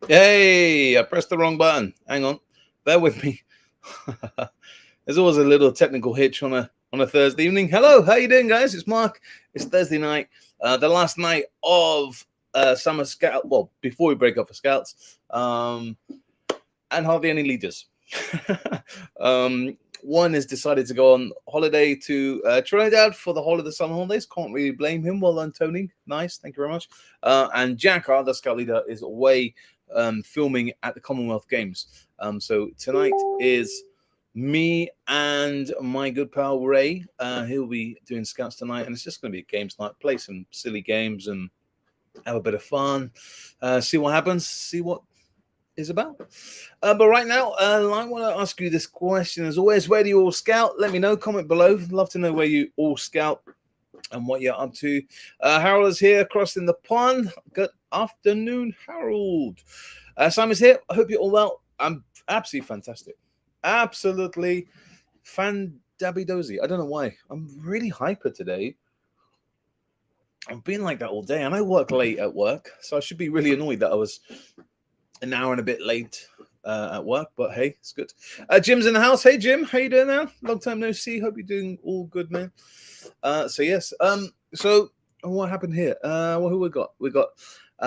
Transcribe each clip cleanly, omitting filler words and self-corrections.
Hey, I pressed the wrong button. Hang on. Bear with me. There's always a little technical hitch on a Thursday evening. Hello, how you doing, guys? It's Mark. It's Thursday night, the last night of summer scout. Well, before we break up for scouts, and hardly any leaders. One has decided to go on holiday to Trinidad for the whole of the summer holidays. Can't really blame him. Well done, Tony. Nice, thank you very much. And Jack, our other scout leader, is away filming at the Commonwealth Games. So tonight is me and my good pal Ray. He'll be doing scouts tonight, and it's just going to be a games night. Play some silly games and have a bit of fun. See what happens. See what is about. But right now, I want to ask you this question as always. Where do you all scout? Let me know. Comment below. Love to know where you all scout and what you're up to. Harold is here crossing the pond. Good afternoon, Harold. Simon's here. I hope you're all well. I'm absolutely fantastic. Absolutely fan-dabby-dozy. I don't know why. I'm really hyper today. I've been like that all day, and I work late at work, so I should be really annoyed that I was an hour and a bit late at work, but hey, it's good. Jim's in the house. Hey, Jim, how you doing, man? Long time no see. Hope you're doing all good, man. So yes. So what happened here? Well, who we got? We got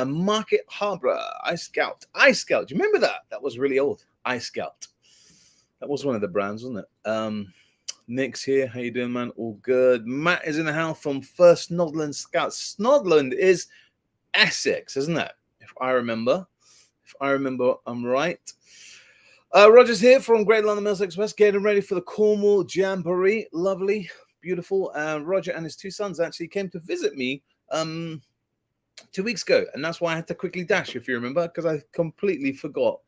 Market Harbor Ice Scout. Ice Scout. Do you remember that? That was really old. Ice Scout. That was one of the brands, wasn't it? Nick's here. How you doing, man? All good. Matt is in the house from First Snodland Scouts. Snodland is Essex, isn't it? If I remember. I'm right. Roger's here from Great London Mills Express, getting ready for the Cornwall Jamboree. Lovely, beautiful. Roger and his two sons actually came to visit me 2 weeks ago, and that's why I had to quickly dash, if you remember, because I completely forgot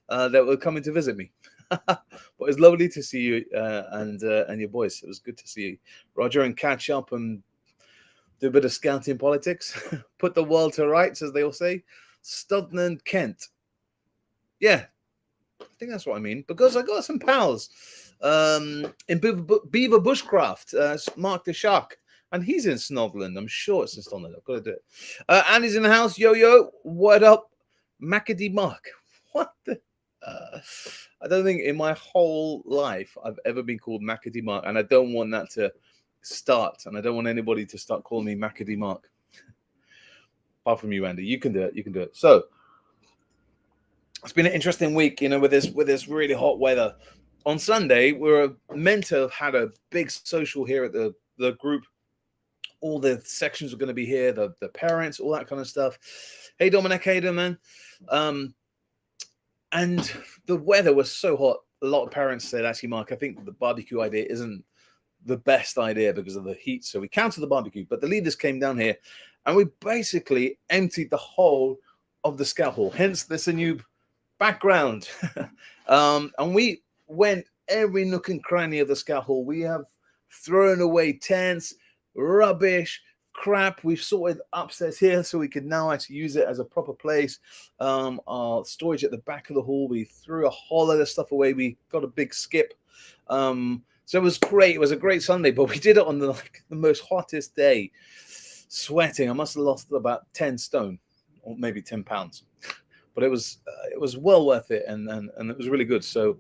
that they were coming to visit me. But it was lovely to see you and your boys. It was good to see you, Roger, and catch up and do a bit of scouting politics, put the world to rights, as they all say. Studland, Kent. Yeah, I think that's what I mean, because I got some pals in Beaver Bushcraft, Mark the Shark, and he's in Snodland. I'm sure it's in Snodland. I've got to do it. Andy's in the house. Yo, what up? Macadee Mark. What the? I don't think in my whole life I've ever been called Macadee Mark, and I don't want that to start, and I don't want anybody to start calling me Macadee Mark. Apart from you, Andy. You can do it. So it's been an interesting week, with this really hot weather. On Sunday, we were meant to have had a big social here at the group. All the sections were going to be here, the parents, all that kind of stuff. Hey, Dominic, how you doing, man? And the weather was so hot. A lot of parents said, actually, Mark, I think the barbecue idea isn't the best idea because of the heat. So we canceled the barbecue. But the leaders came down here, and we basically emptied the whole of the scout hall. Hence, there's a new background. And we went every nook and cranny of the scout hall. We have thrown away tents, rubbish, crap. We've sorted upstairs here so we can now actually use it as a proper place. Our storage at the back of the hall, we threw a whole lot of stuff away. We got a big skip. So it was great. It was a great Sunday, but we did it on the most hottest day, sweating. I must have lost about 10 stone or maybe 10 pounds. But it was well worth it, and it was really good. So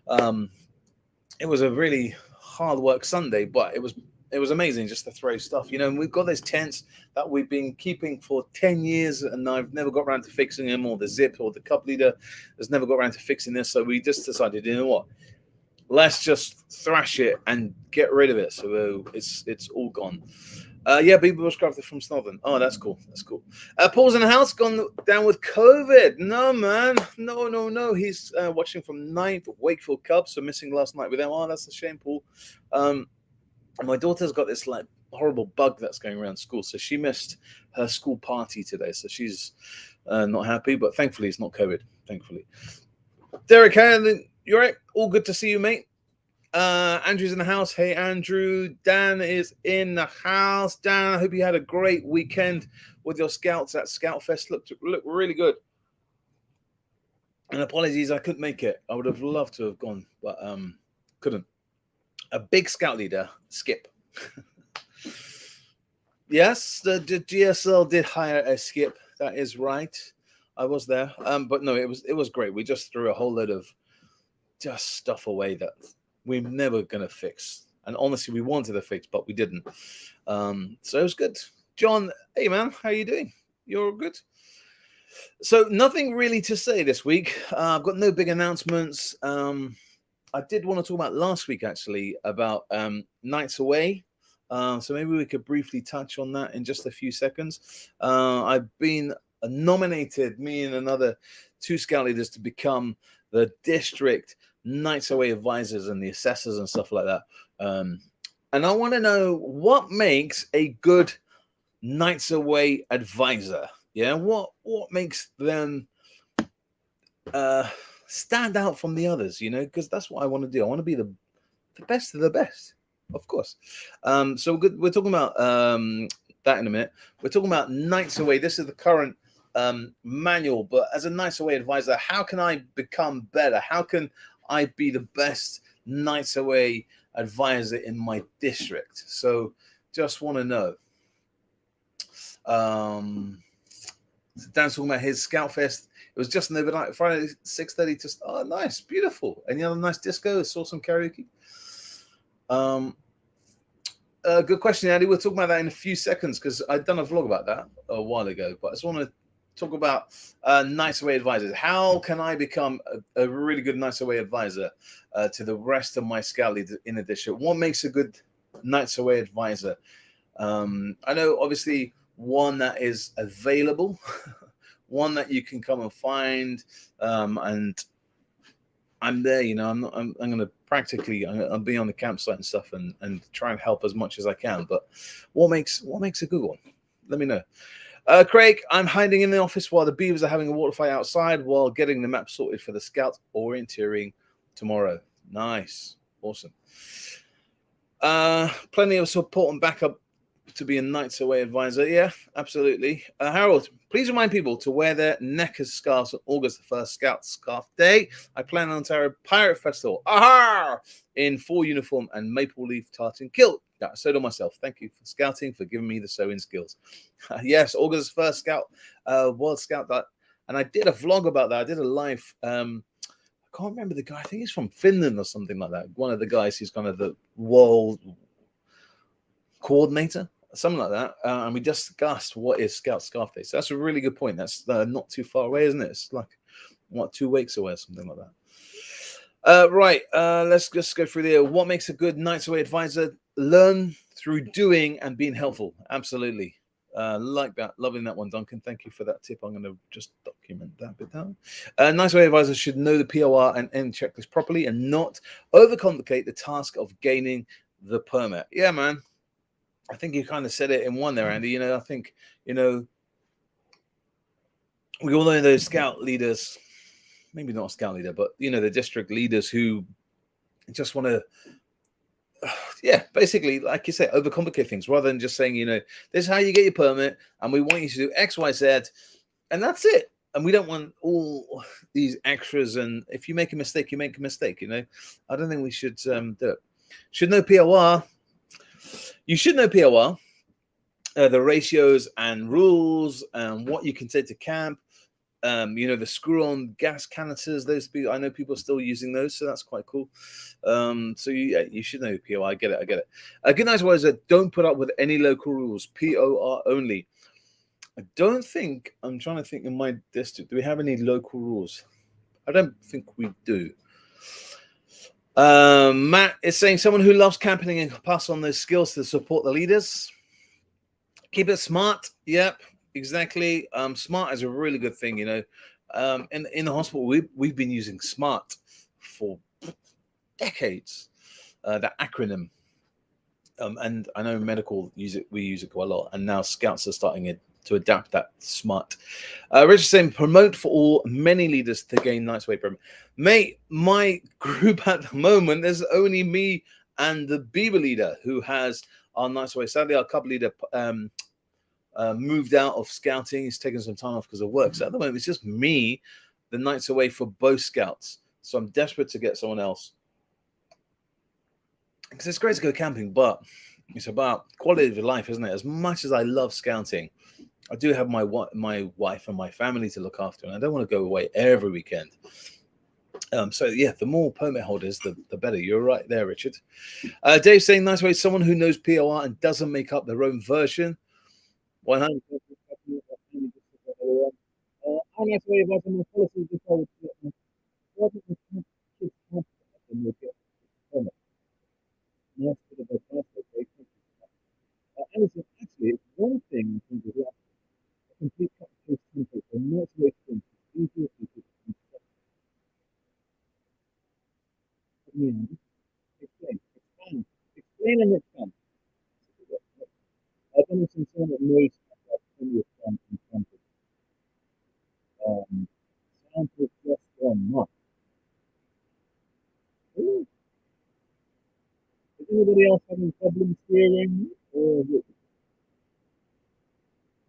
it was a really hard work Sunday, but it was amazing just to throw stuff. And we've got those tents that we've been keeping for 10 years, and I've never got around to fixing them, or the zip or the cup leader has never got around to fixing this. So we just decided, you know what? Let's just thrash it and get rid of it. So it's all gone. Yeah, Beaver Bushcraft from Snodland. Oh, that's cool. Paul's in the house, gone down with COVID. No, man. No. He's watching from 9th Wakefield Cubs, so missing last night with them. Oh, that's a shame, Paul. My daughter's got this horrible bug that's going around school, so she missed her school party today. So she's not happy, but thankfully it's not COVID. Thankfully. Derek, you're right. All good to see you, mate. Andrew's in the house. Hey, Andrew. Dan is in the house. Dan, I hope you had a great weekend with your scouts at Scoutfest. Looked really good. And apologies, I couldn't make it. I would have loved to have gone, but couldn't. A big scout leader, Skip. Yes, the GSL did hire a Skip. That is right. I was there. But no, it was great. We just threw a whole load of just stuff away that we're never gonna fix. And honestly, we wanted to fix, but we didn't. So it was good. John, hey man, how you doing? You're good. So nothing really to say this week. I've got no big announcements. I did want to talk about last week actually about nights away. So maybe we could briefly touch on that in just a few seconds. I've been nominated, me and another two scout leaders, to become the district nights away advisors and the assessors and stuff like that. And I want to know what makes a good nights away advisor. Yeah, what makes them stand out from the others? You know, because that's what I want to do. I want to be the best of the best, of course. So we're talking about that in a minute. We're talking about nights away. This is the current manual, but as a nights away advisor, how can I become better? How can I be the best nights away advisor in my district? So just want to know. Dan's talking about his Scout Fest. It was just an overnight, Friday 6:30 to. Oh, nice, beautiful. Any other nice disco? Saw some karaoke. Good question, Andy. We'll talk about that in a few seconds because I'd done a vlog about that a while ago. But I just want to talk about nights away advisors. How can I become a really good nights away advisor to the rest of my scout leaders in the district? What makes a good nights away advisor? I know, obviously, one that is available, one that you can come and find, and I'm there. You know, I'm going to practically, I'll be on the campsite and stuff, and try and help as much as I can. But what makes a good one? Let me know. Craig, I'm hiding in the office while the beavers are having a water fight outside while getting the map sorted for the scouts orienteering tomorrow. Nice, awesome. Plenty of support and backup to be a nights away advisor. Yeah, absolutely. Harold, please remind people to wear their neckers scarves on August the 1st, Scout Scarf Day. I plan on Ontario Pirate Festival. Aha! In full uniform and maple leaf tartan kilt. Yeah, I sewed on myself. Thank you for scouting, for giving me the sewing skills. Yes, August 1st, Scout, World Scout. And I did a vlog about that. I did a live. I can't remember the guy. I think he's from Finland or something like that. One of the guys who's kind of the world coordinator, something like that. And we discussed what is Scout Scarf Day. So that's a really good point. That's not too far away, isn't it? It's like, 2 weeks away or something like that. Right. Let's just go through there. What makes a good nights away advisor? Learn through doing and being helpful. Absolutely. Like that. Loving that one, Duncan. Thank you for that tip. I'm going to just document that bit down. Nice way advisors should know the POR and end checklist properly and not overcomplicate the task of gaining the permit. Yeah, man. I think you kind of said it in one there, Andy. You know, I think, you know, we all know those scout leaders, maybe not a scout leader, but, you know, the district leaders who just want to, yeah, basically, like you say, overcomplicate things rather than just saying, you know, this is how you get your permit and we want you to do X, Y, Z, and that's it. And we don't want all these extras. And if you make a mistake, you make a mistake, you know. I don't think we should do it. Should know POR. You should know POR, the ratios and rules and what you can take to camp. You know, the screw-on gas canisters, those people, I know people are still using those, so that's quite cool. So you should know POR. I get it. Good night, was that don't put up with any local rules. POR only. I don't think, I'm trying to think in my district, do we have any local rules? I don't think we do. Matt is saying someone who loves camping and can pass on those skills to support the leaders. Keep it smart. Yep, exactly. Smart is a really good thing, you know. In the hospital, we've been using SMART for decades. That acronym. And I know medical we use it quite a lot, and now scouts are starting it to adapt that SMART. Richard saying promote for all, many leaders to gain nights away permit. Mate, my group at the moment, there's only me and the Beaver leader who has our nights away. Sadly, our cub leader moved out of scouting. He's taken some time off because of work. So at the moment, it's just me, the nights away for both scouts. So I'm desperate to get someone else. Because it's great to go camping, but it's about quality of life, isn't it? As much as I love scouting, I do have my wife and my family to look after, and I don't want to go away every weekend. So yeah, the more permit holders, the better. You're right there, Richard. Dave saying, nice way, someone who knows POR and doesn't make up their own version. 100. Nice way of my policy to tell what is the kids have and they get permit. Nice bit of advice, okay. Alison, actually, it's one thing I think is that a complete cut and paste template for not to expensive, easier people to explain, explain and expand. I think it's someone that knows about plenty of fun in terms of sound to just one month. Is anybody else having problems hearing or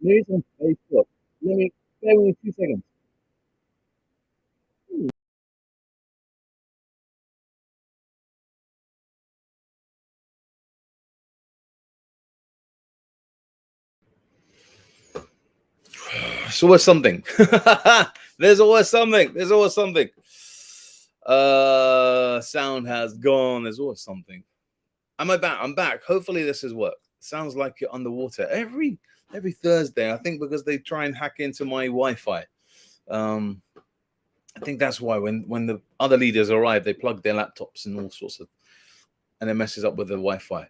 news on Facebook? Let me bear with me 2 seconds. There's always something. There's always something. There's always something. Sound has gone. There's always something. Am I back? I'm back. Hopefully this has worked. Sounds like you're underwater every Thursday. I think because they try and hack into my Wi-Fi. I think that's why when the other leaders arrive, they plug their laptops and all sorts of, and it messes up with the Wi-Fi.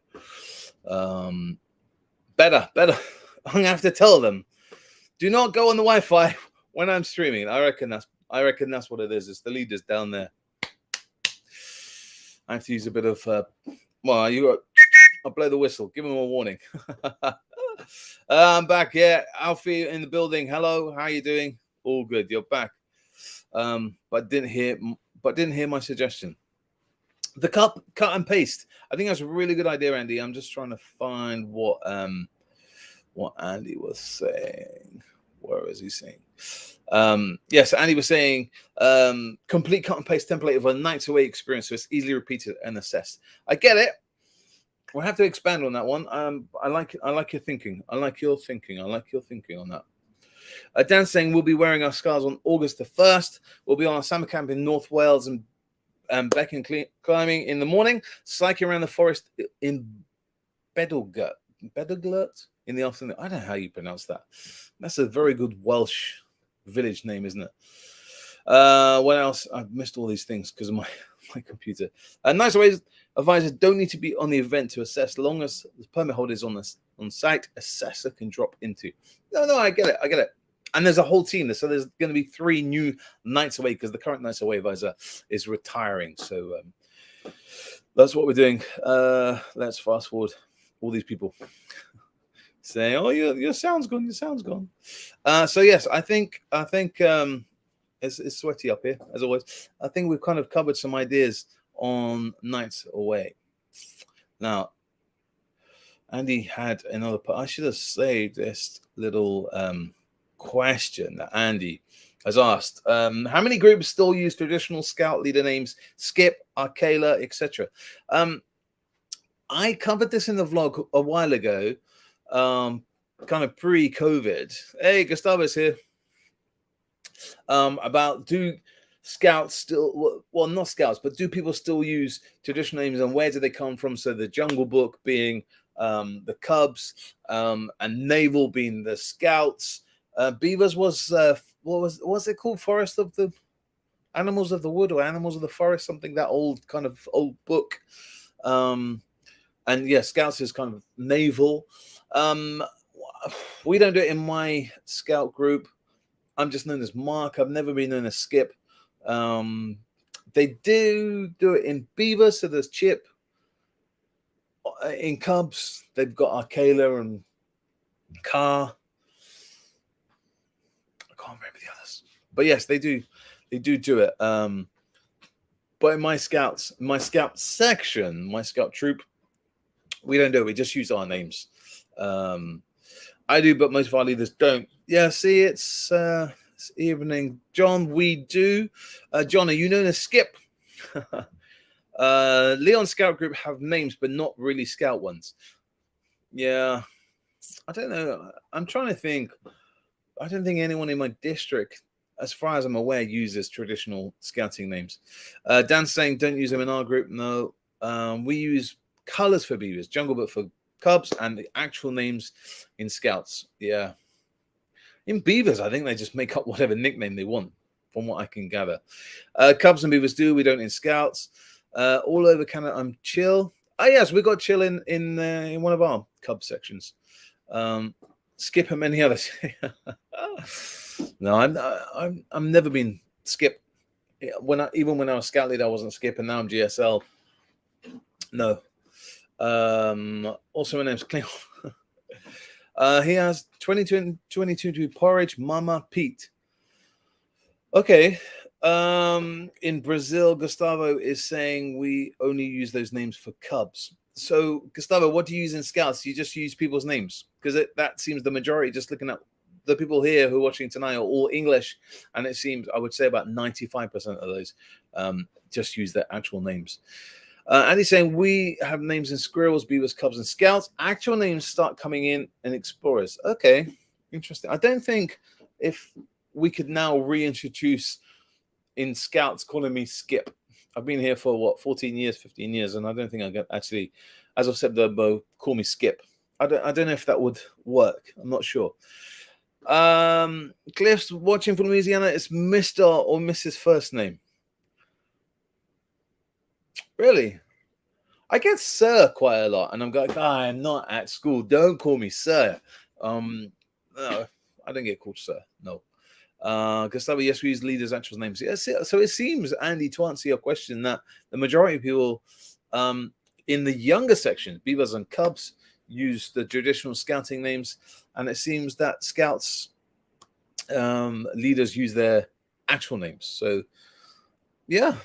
Better. I'm gonna have to tell them, do not go on the Wi-Fi when I'm streaming. I reckon that's what it is. It's the leaders down there. I have to use a bit of I'll blow the whistle. Give them a warning. I'm back. Yeah, Alfie in the building. Hello, how are you doing? All good. You're back. But didn't hear my suggestion. The cut and paste. I think that's a really good idea, Andy. I'm just trying to find what Andy was saying. Where is he saying? Yes, Andy was saying complete cut and paste template of a nights away experience, so it's easily repeated and assessed. I get it. We'll have to expand on that one. I like your thinking. I like your thinking on that. Dan's saying we'll be wearing our scars on August the 1st. We'll be on our summer camp in North Wales and Beacon climbing in the morning, cycling around the forest in Bedalgurt in the afternoon. I don't know how you pronounce that. That's a very good Welsh village name, isn't it? What else? I've missed all these things because of my computer. Nice ways. Advisors don't need to be on the event to assess. Long as the permit holder is on site, assessor can drop into. No, I get it. And there's a whole team. So there's going to be 3 new nights away because the current nights away advisor is retiring. So that's what we're doing. Let's fast forward. All these people saying, "Oh, your sound's gone. Your sound's gone." So yes, I think it's sweaty up here as always. I think we've kind of covered some ideas on nights away. Now, Andy had another. I should have saved this little question that Andy has asked. How many groups still use traditional scout leader names? Skip, Arcala, etc. I covered this in the vlog a while ago, kind of pre-COVID. Hey, Gustavo's here. About do scouts still, well, not scouts, but do people still use traditional names and where do they come from? So the Jungle Book being the Cubs, and Naval being the Scouts. Beavers was what was it called? Forest of the Animals of the Wood or Animals of the Forest, something, that old book. And yeah, Scouts is kind of Naval. We don't do it in my scout group. I'm just known as Mark. I've never been known as Skip. They do it in Beaver, so there's Chip. In Cubs, they've got Arcala and Car. I can't remember the others, but yes, they do it. But in my scout section, my scout troop, we don't do it. We just use our names. I do, but most of our leaders don't. Yeah, see, it's evening, John. We do. John, are you known as Skip? Leon Scout Group have names, but not really scout ones. Yeah, I don't know. I'm trying to think. I don't think anyone in my district, as far as I'm aware, uses traditional scouting names. Dan's saying don't use them in our group. No, we use colors for beavers, jungle book for cubs, and the actual names in scouts. Yeah, in beavers, I think they just make up whatever nickname they want, from what I can gather. Cubs and beavers do. We don't in scouts. All over Canada, I'm chill. Oh yes, we got chill in one of our cub sections. Skip and many others. No, I'm never been Skip. Even when I was scout leader, I wasn't Skip, and now I'm GSL. No. Also, my name's Cleo. He has 22 porridge, Mama Pete. Okay. In Brazil, Gustavo is saying we only use those names for cubs. So, Gustavo, what do you use in scouts? You just use people's names? Because that seems the majority. Just looking at the people here who are watching tonight are all English, and it seems, I would say, about 95% of those just use their actual names. And he's saying we have names in squirrels, beavers, cubs, and scouts. Actual names start coming in explorers. Okay, interesting. I don't think if we could now reintroduce in scouts calling me Skip. I've been here for 14 years, 15 years, and I don't think I can actually, as I've said, call me Skip. I don't know if that would work. I'm not sure. Cliff's watching from Louisiana. It's Mr. or Mrs. first name. Really? I get sir quite a lot, and I'm like, I'm not at school. Don't call me sir. No, I don't get called sir. No. Gustavo, yes, we use leaders' actual names. Yes, so it seems, Andy, to answer your question, that the majority of people in the younger section, beavers and cubs, use the traditional scouting names, and it seems that scouts leaders use their actual names. So yeah,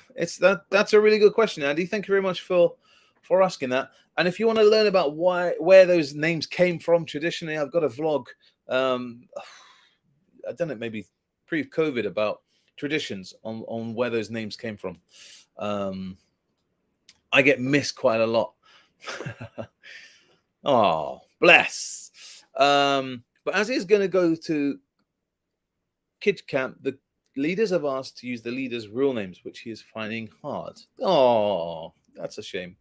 that's a really good question, Andy. Thank you very much for asking that. And if you want to learn about where those names came from traditionally, I've got a vlog. I've done it maybe pre-COVID about traditions on where those names came from. I get missed quite a lot. Oh, bless. But as he's going to go to kids camp, the leaders have asked to use the leaders' real names, which he is finding hard. Oh, that's a shame.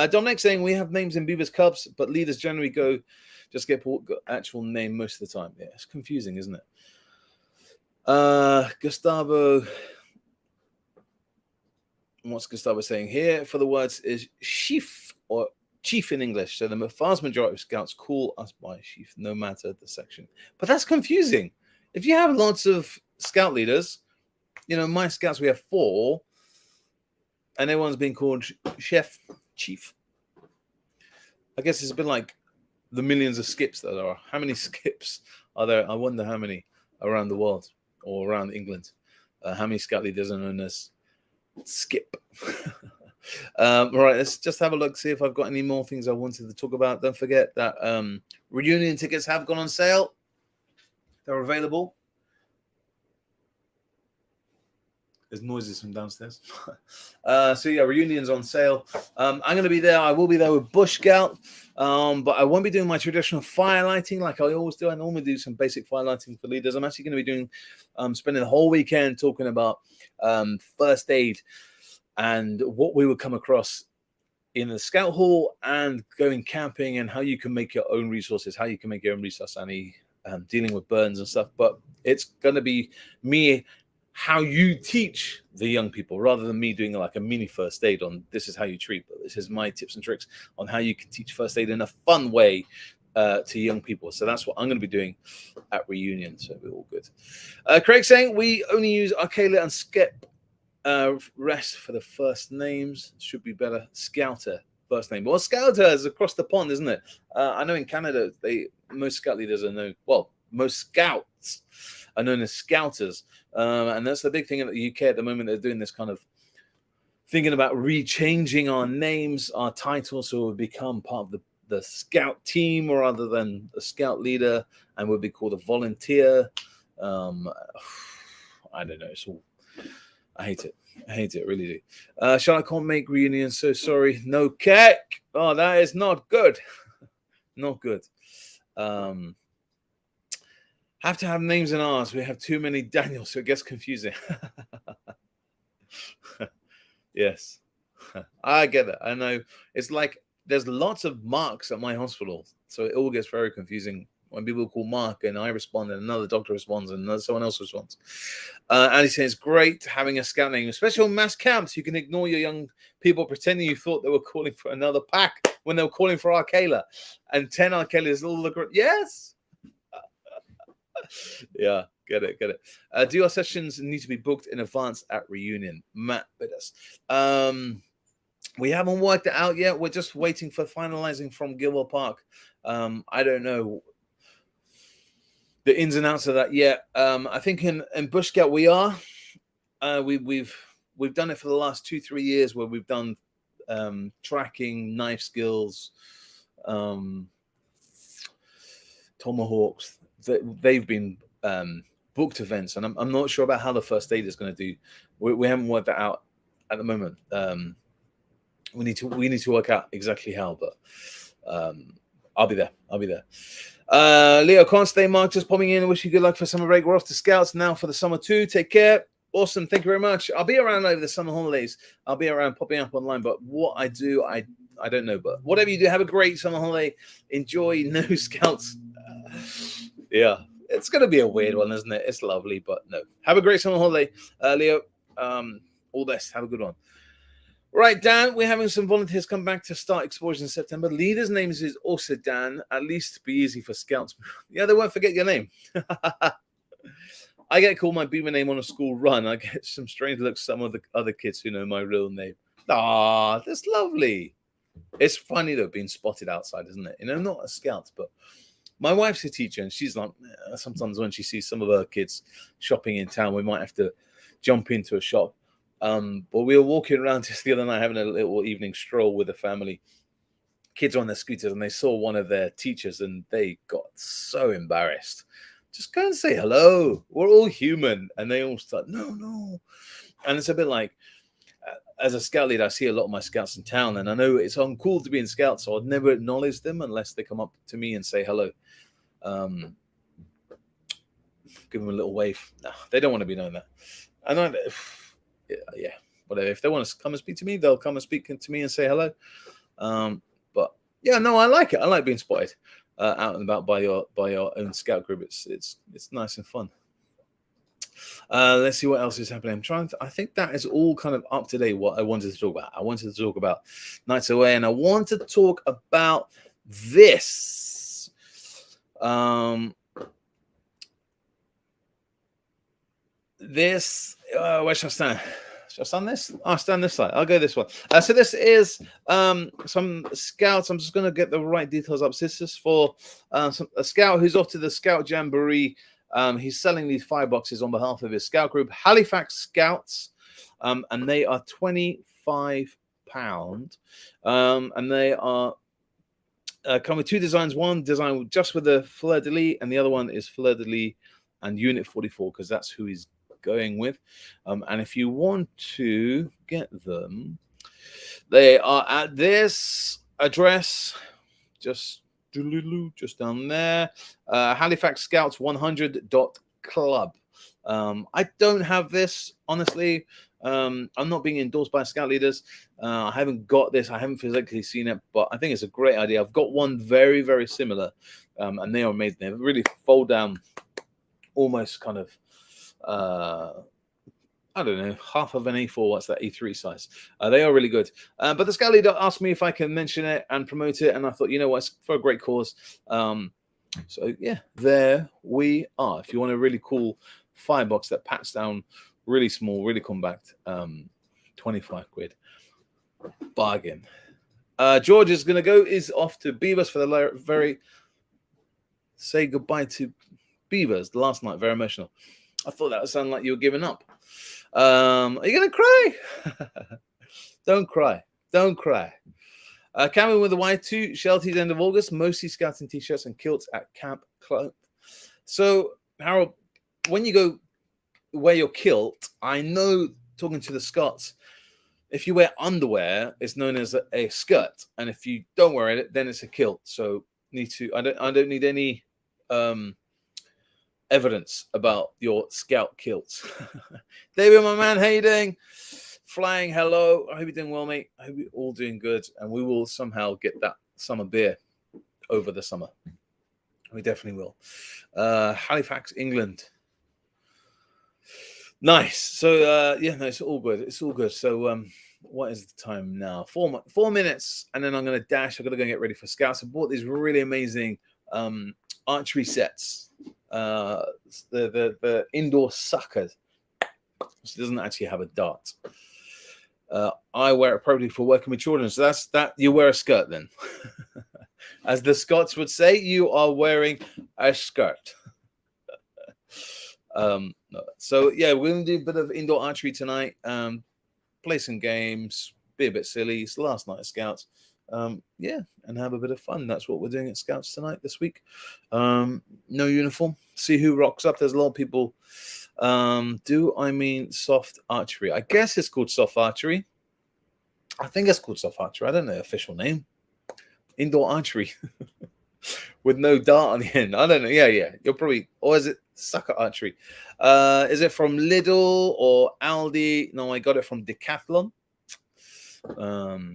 Dominic saying we have names in Beavers Cubs, but leaders generally just get actual name most of the time. Yeah, it's confusing, isn't it? Gustavo, what's Gustavo saying here? For the words is chief or chief in English. So the vast majority of scouts call us by chief, no matter the section. But that's confusing. If you have lots of scout leaders, my scouts, we have 4, and everyone's being called chef, chief. I guess it's a bit like the millions of skips that there are. How many skips are there? I wonder how many around the world or around England. How many scout leaders are known as Skip? All right, let's just have a look, see if I've got any more things I wanted to talk about. Don't forget that reunion tickets have gone on sale. They're available. There's noises from downstairs. So yeah, reunion's on sale. I'm going to be there. I will be there with Bush Scout, but I won't be doing my traditional fire lighting like I always do. I normally do some basic fire lighting for leaders. I'm actually going to be doing, spending the whole weekend talking about first aid and what we would come across in the scout hall and going camping and how you can make your own resources, how you can make your own resource, Annie, dealing with burns and stuff. But it's going to be me, how you teach the young people, rather than me doing like a mini first aid on this is how you treat, but this is my tips and tricks on how you can teach first aid in a fun way to young people. So that's what I'm going to be doing at reunion. So we're all good. Craig saying we only use Arcala and Skip rest for the first names. Should be better. Scouter first name. Well, Scouter is across the pond, isn't it? I know in Canada most scout leaders are known. Well, most scouts are known as Scouters. And that's the big thing in the UK at the moment. They're doing this kind of thinking about rechanging our names, our titles, so we'll become part of the scout team rather than the scout leader, and we'll be called a volunteer. I don't know. It's all. I hate it, really do. Charlotte can't make reunions, so sorry. No cake. Oh, that is not good. Not good. Um, have to have names in ours. We have too many Daniels, so it gets confusing. Yes, I get it. I know. It's like there's lots of Marks at my hospital, so it all gets very confusing when people call Mark and I respond, and another doctor responds, and someone else responds. Andy says, great having a scout name, especially on mass camps. You can ignore your young people pretending you thought they were calling for another pack when they were calling for Arcala. And 10 Arcala is all the group. Yes. Yeah, get it. Do your sessions need to be booked in advance at reunion? Matt Bidders. We haven't worked it out yet. We're just waiting for finalizing from Gilmore Park. I don't know the ins and outs of that yet. I think in Bush Scout we are. We've done it for the last 2-3 years where we've done tracking, knife skills, tomahawks. They've been booked events, and I'm not sure about how the first aid is going to do. We haven't worked that out at the moment. We need to work out exactly how, but I'll be there. Leo can't stay. Mark just popping in. Wish you good luck for summer break. We're off to Scouts now for the summer too. Take care. Awesome. Thank you very much. I'll be around over the summer holidays. I'll be around popping up online, but what I do, I don't know. But whatever you do, have a great summer holiday. Enjoy no Scouts. Yeah, it's going to be a weird one, isn't it? It's lovely, but no. Have a great summer holiday, Leo. All the best. Have a good one. Right, Dan, we're having some volunteers come back to start exposure in September. Leader's name is also Dan. At least be easy for Scouts. Yeah, they won't forget your name. I get called my Beamer name on a school run. I get some strange looks some of the other kids who know my real name. Ah, that's lovely. It's funny, though, being spotted outside, isn't it? Not a Scout, but my wife's a teacher, and she's like, sometimes when she sees some of her kids shopping in town, we might have to jump into a shop. But we were walking around just the other night having a little evening stroll with the family. Kids on their scooters, and they saw one of their teachers, and they got so embarrassed. Just go and say hello. We're all human. And they all start, no. And it's a bit like, as a scout leader, I see a lot of my scouts in town, and I know it's uncool to be in scouts, so I'd never acknowledge them unless they come up to me and say hello. Give them a little wave. No, they don't want to be known that. And yeah, whatever. If they want to come and speak to me, they'll come and speak to me and say hello. But yeah, no, I like it. I like being spotted out and about by your own scout group. It's nice and fun. Let's see what else is happening. I think that is all kind of up to date what I wanted to talk about. I wanted to talk about Nights Away, and I want to talk about this. Where shall I stand? Shall I stand this? I'll stand this side. I'll go this one. So this is some scouts. I'm just going to get the right details up. So this is for a scout who's off to the Scout Jamboree. He's selling these fireboxes on behalf of his scout group, Halifax Scouts, and they are £25. And they are come with two designs. One design just with the fleur de lis, and the other one is fleur de lis and Unit 44, because that's who he's going with. And if you want to get them, they are at this address, just down there, Halifax Scouts 100.club. I don't have this, honestly. I'm not being endorsed by scout leaders. I haven't got this. I haven't physically seen it, but I think it's a great idea. I've got one very, very similar, and they are amazing. They really fold down, almost kind of, I don't know, half of an A4. What's that? A3 size. They are really good. But the scout leader asked me if I can mention it and promote it, and I thought, you know what, it's for a great cause. So yeah, there we are. If you want a really cool firebox that packs down, really small, really compact, 25 quid. Bargain. George is going to go, is off to Beavers for the very, say goodbye to Beavers last night. Very emotional. I thought that would sound like you were giving up. Are you going to cry? Don't cry. Don't cry. Coming with the Y2 Shelties end of August, mostly scouting t-shirts and kilts at Camp Club. So, Harold, when you go wear your kilt, I know, talking to the Scots, if you wear underwear, it's known as a skirt. And if you don't wear it, then it's a kilt. So need to. I don't need any evidence about your scout kilts. David, my man, how you doing? Flying, hello. I hope you're doing well, mate. I hope you're all doing good, and we will somehow get that summer beer over the summer. We definitely will. Halifax, England. Nice. So yeah, no, it's all good. It's all good. So what is the time now? 4 minutes, and then I'm gonna dash. I'm gonna go and get ready for scouts. I bought these really amazing archery sets. The indoor suckers. Which doesn't actually have a dart. I wear it appropriately for working with children. So that's that. You wear a skirt then. As the Scots would say, you are wearing a skirt. So yeah, we're gonna do a bit of indoor archery tonight. Play some games, be a bit silly. It's the last night of Scouts. Yeah, and have a bit of fun. That's what we're doing at Scouts tonight this week. No uniform. See who rocks up. There's a lot of people. Do I mean soft archery? I guess it's called soft archery. I think it's called soft archery. I don't know the official name. Indoor archery with no dart on the end. I don't know. Yeah. You're probably, or is it sucker archery? Is it from Lidl or Aldi? No, I got it from Decathlon. I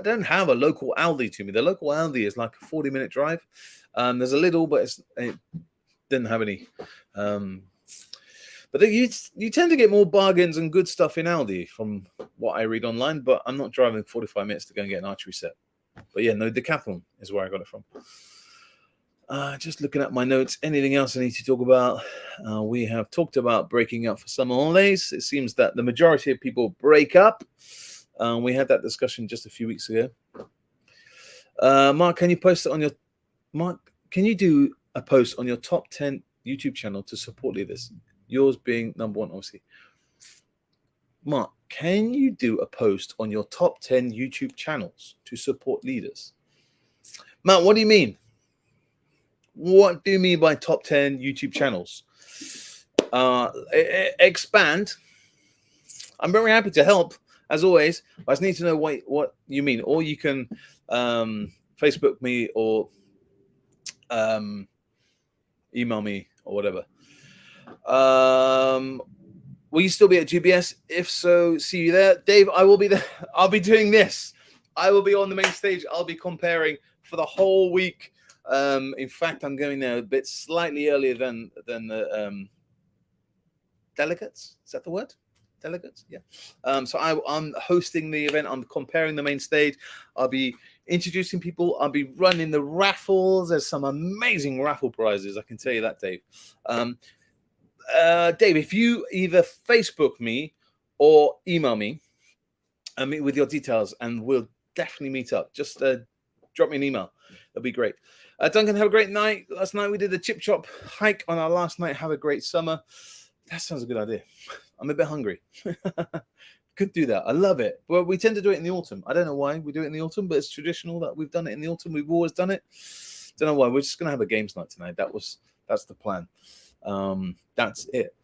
don't have a local Aldi to me. The local Aldi is like a 40-minute drive. There's a Lidl, but it didn't have any. But you tend to get more bargains and good stuff in Aldi from what I read online, but I'm not driving 45 minutes to go and get an archery set. But yeah, no, Decathlon is where I got it from. Just looking at my notes. Anything else I need to talk about? We have talked about breaking up for summer holidays. It seems that the majority of people break up. We had that discussion just a few weeks ago. Mark, can you post it on your... Mark, can you do a post on your top 10 YouTube channel to support leaders? Yours being number one, obviously. Mark, can you do a post on your top 10 YouTube channels to support leaders? Matt, what do you mean? What do you mean by top 10 YouTube channels? Expand. I'm very happy to help, as always. I just need to know what you mean. Or you can Facebook me or email me or whatever. Will you still be at GBS? If so, see you there. Dave, I will be there. I'll be doing this. I will be on the main stage. I'll be comparing for the whole week. In fact, I'm going there a bit slightly earlier than the delegates. Is that the word? Delegates? Yeah. So I'm hosting the event. I'm comparing the main stage. I'll be introducing people. I'll be running the raffles. There's some amazing raffle prizes. I can tell you that, Dave. Dave, if you either Facebook me or email me with your details, and we'll definitely meet up. Just drop me an email. That'd be great. Duncan, have a great night. Last night we did the chip chop hike on our last night. Have a great summer. That sounds a good idea. I'm a bit hungry. Could do that. I love it. Well, we tend to do it in the autumn. I don't know why we do it in the autumn, but it's traditional that we've done it in the autumn. We've always done it. Don't know why. We're just gonna have a games night tonight. That's the plan. That's it.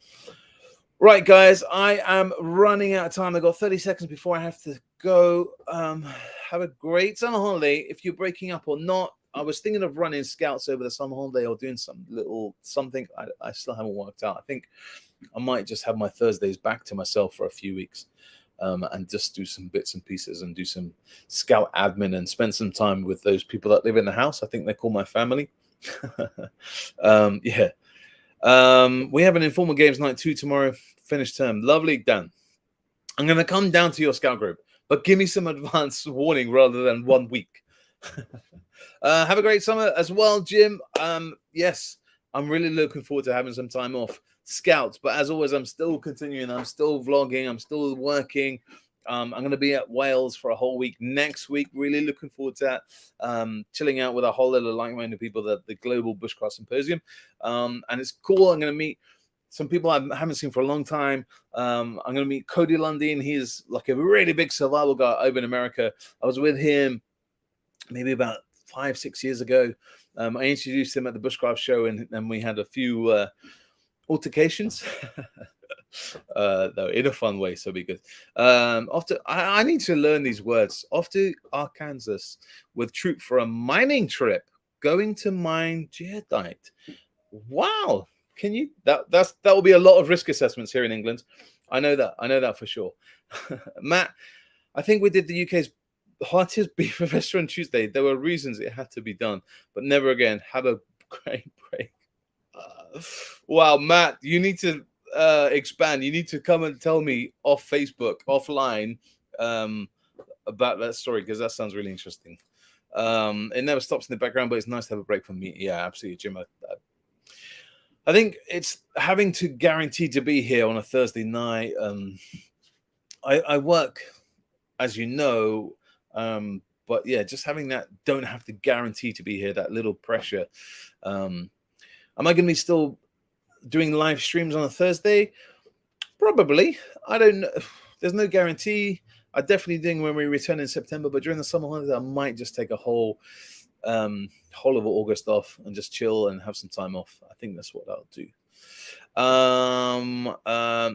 Right, guys, I am running out of time. I've got 30 seconds before I have to go. Have a great summer holiday. If you're breaking up or not, I was thinking of running scouts over the summer holiday or doing some little something. I still haven't worked out. I think I might just have my Thursdays back to myself for a few weeks and just do some bits and pieces and do some scout admin and spend some time with those people that live in the house. I think they're called my family. Yeah. We have an informal games night 2 tomorrow. Finish term. Lovely, Dan. I'm going to come down to your scout group, but give me some advance warning rather than 1 week. Have a great summer as well, Jim. Yes, I'm really looking forward to having some time off scouts, but as always, I'm still continuing. I'm still vlogging. I'm still working. I'm going to be at Wales for a whole week next week. Really looking forward to that. Chilling out with a whole lot of like-minded people at the Global Bushcraft Symposium. And it's cool. I'm going to meet some people I haven't seen for a long time. I'm going to meet Cody Lundin. He's like a really big survival guy over in America. I was with him maybe about 5-6 years ago. I introduced him at the Bushcraft show, and we had a few altercations. though, in a fun way, so be good. Off to, I need to learn these words. Off to Arkansas with troop for a mining trip, going to mine jadeite. Wow, can you that will be a lot of risk assessments here in England. I know that for sure. Matt, I think we did the UK's hottest beef restaurant Tuesday. There were reasons it had to be done, but never again. Have a great break. Wow, Matt, you need to expand. You need to come and tell me off Facebook, offline, about that story, because that sounds really interesting. It never stops in the background, but it's nice to have a break from me. Yeah, absolutely, Jim. I think it's having to guarantee to be here on a Thursday night. I work, as you know, but yeah, just having that don't have to guarantee to be here, that little pressure. Am I going to be still doing live streams on a Thursday? Probably. I don't know. There's no guarantee. I definitely think when we return in September, but during the summer holidays, I might just take a whole of August off and just chill and have some time off. I think that's what I'll do.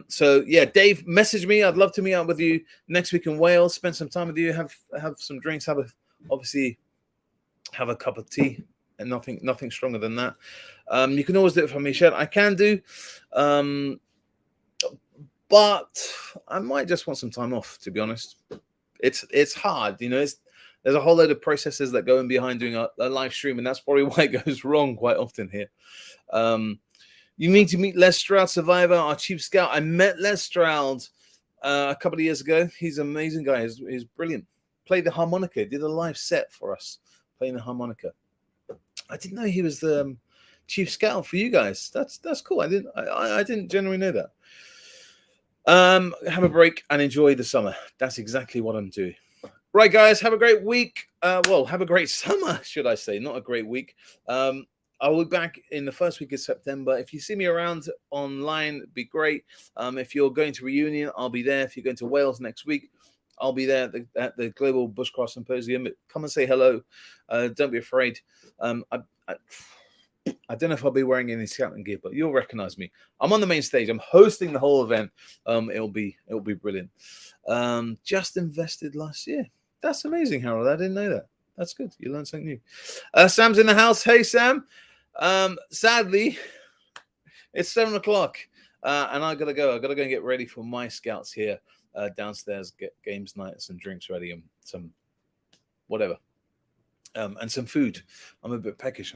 So yeah, Dave, message me. I'd love to meet up with you next week in Wales, spend some time with you, have some drinks, obviously have a cup of tea, and nothing stronger than that. You can always do it for me, Shed. I can do, but I might just want some time off, to be honest. It's hard, there's a whole load of processes that go in behind doing a live stream, and that's probably why it goes wrong quite often here. You need to meet Les Stroud, Survivor, our chief scout. I met Les Stroud a couple of years ago. He's an amazing guy. He's brilliant. Played the harmonica. Did a live set for us playing the harmonica. I didn't know he was the chief scout for you guys. That's cool. I didn't generally know that. Have a break and enjoy the summer. That's exactly what I'm doing. Right, guys, have a great week. Have a great summer, should I say, not a great week. I'll be back in the first week of September. If you see me around online, it'd be great. If you're going to Reunion, I'll be there. If you're going to Wales next week, I'll be there at the Global Bushcraft Symposium. Come and say hello. Don't be afraid. I don't know if I'll be wearing any scouting gear, but you'll recognize me. I'm on the main stage. I'm hosting the whole event. It'll be brilliant. Just invested last year. That's amazing, Harold. I didn't know that. That's good. You learned something new. Sam's in the house. Hey, Sam. Sadly, it's 7 o'clock, and I gotta go. I gotta go and get ready for my scouts here downstairs. Get games night, some drinks ready, and some whatever. And some food. I'm a bit peckish.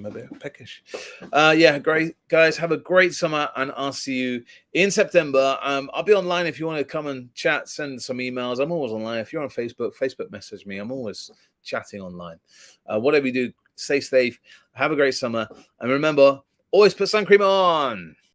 Yeah, great, guys. Have a great summer, and I'll see you in September. I'll be online if you want to come and chat. Send some emails. I'm always online. If you're on Facebook message me. I'm always chatting online. Whatever you do, stay safe. Have a great summer, and remember, always put sun cream on.